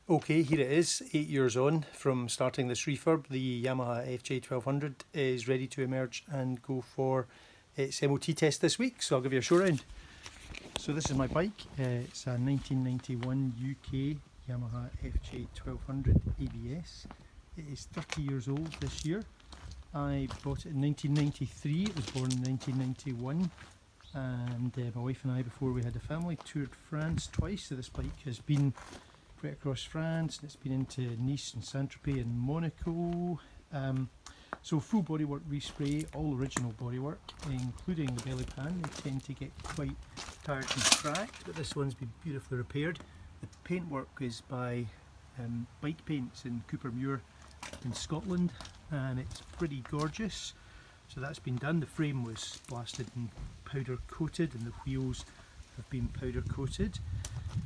Okay, here it is, 8 years on from starting this refurb. The Yamaha FJ1200 is ready to emerge and go for its MOT test this week, so I'll give you a show round. So this is my bike. It's a 1991 UK Yamaha FJ1200abs. It is 30 years old this year. I bought it in 1993, it was born in 1991, and my wife and I, before we had a family, toured France twice. So this bike has been right across France, and it's been into Nice and Saint-Tropez and Monaco. So full bodywork respray, all original bodywork, including the belly pan. They tend to get quite tired and cracked, but this one's been beautifully repaired. The paintwork is by Bike Paints in Coopermuir in Scotland, and it's pretty gorgeous. So that's been done. The frame was blasted and powder coated, and the wheels have been powder coated.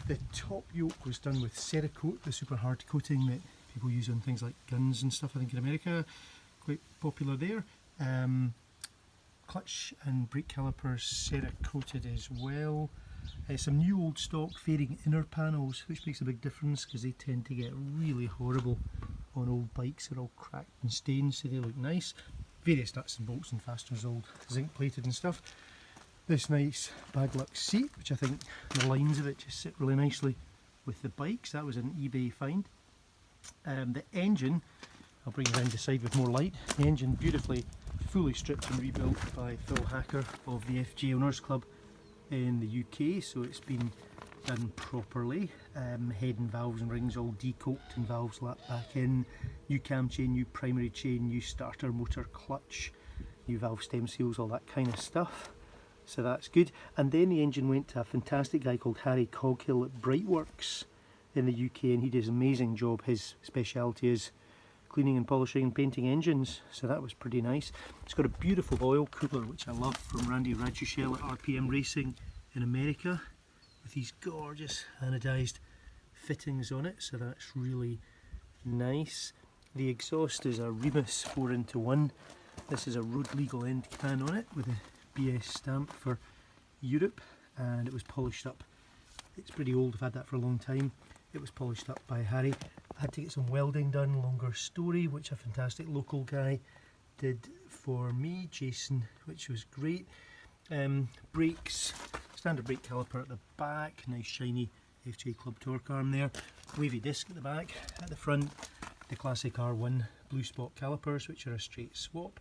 The top yoke was done with Cerakote, the super hard coating that people use on things like guns and stuff, I think in America, quite popular there. Clutch and brake calipers Cerakoted as well. Some new old stock fairing inner panels, which makes a big difference because they tend to get really horrible on old bikes. They're all cracked and stained, so they look nice. Various nuts and bolts and fasteners all zinc plated and stuff. This nice Baglux seat, which I think the lines of it just sit really nicely with the bikes. That was an eBay find. The engine, I'll bring it around the side with more light. The engine beautifully, fully stripped and rebuilt by Phil Hacker of the FJ Owners Club in the UK, so it's been done properly. Head and valves and rings all decoked and valves lapped back in. New cam chain, new primary chain, new starter motor clutch, new valve stem seals, all that kind of stuff. So that's good. And then the engine went to a fantastic guy called Harry Coghill at Brightworks in the UK, and he does an amazing job. His speciality is cleaning and polishing and painting engines, so that was pretty nice. It's got a beautiful oil cooler, which I love, from Randy Rajushel at RPM Racing in America, with these gorgeous anodized fittings on it, so that's really nice. The exhaust is a Remus 4-into-1. This is a road legal end can on it with a BS stamp for Europe, and it was polished up. It's pretty old, I've had that for a long time. It was polished up by Harry. I had to get some welding done, longer story, which a fantastic local guy did for me, Jason, which was great. Brakes, standard brake caliper at the back, nice shiny FJ Club torque arm there, wavy disc at the back. At the front, the classic R1 blue spot calipers, which are a straight swap,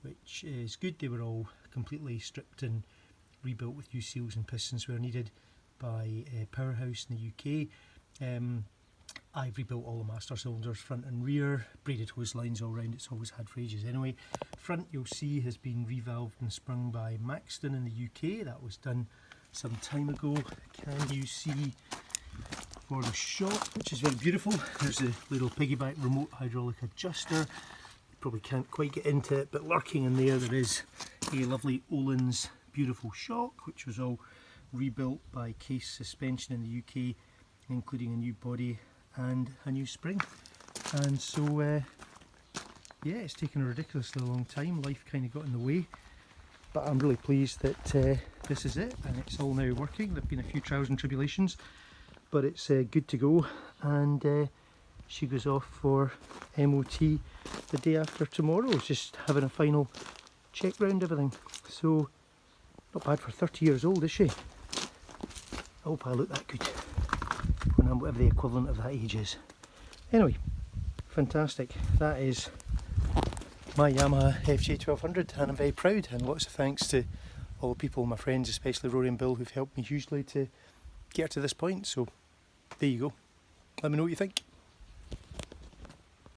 which is good. They were all completely stripped and rebuilt with new seals and pistons where needed by Powerhouse in the UK. I've rebuilt all the master cylinders, front and rear, braided hose lines all round. It's always had for ages anyway. Front, you'll see, has been revalved and sprung by Maxton in the UK. That was done some time ago. Can you see for the shop, which is very beautiful. There's a little piggyback remote hydraulic adjuster. Probably can't quite get into it, but lurking in there is a lovely Öhlins beautiful shock, which was all rebuilt by Case Suspension in the UK, including a new body and a new spring. And so yeah, it's taken a ridiculously long time. Life kind of got in the way, but I'm really pleased that this is it and it's all now working. There have been a few trials and tribulations, but it's good to go, and she goes off for MOT the day after tomorrow, just having a final check round everything. So not bad for 30 years old, is she? I hope I look that good when I'm whatever the equivalent of that age is. Anyway, fantastic. That is my Yamaha FJ1200, and I'm very proud, and lots of thanks to all the people, my friends, especially Rory and Bill, who've helped me hugely to get her to this point. So there you go. Let me know what you think.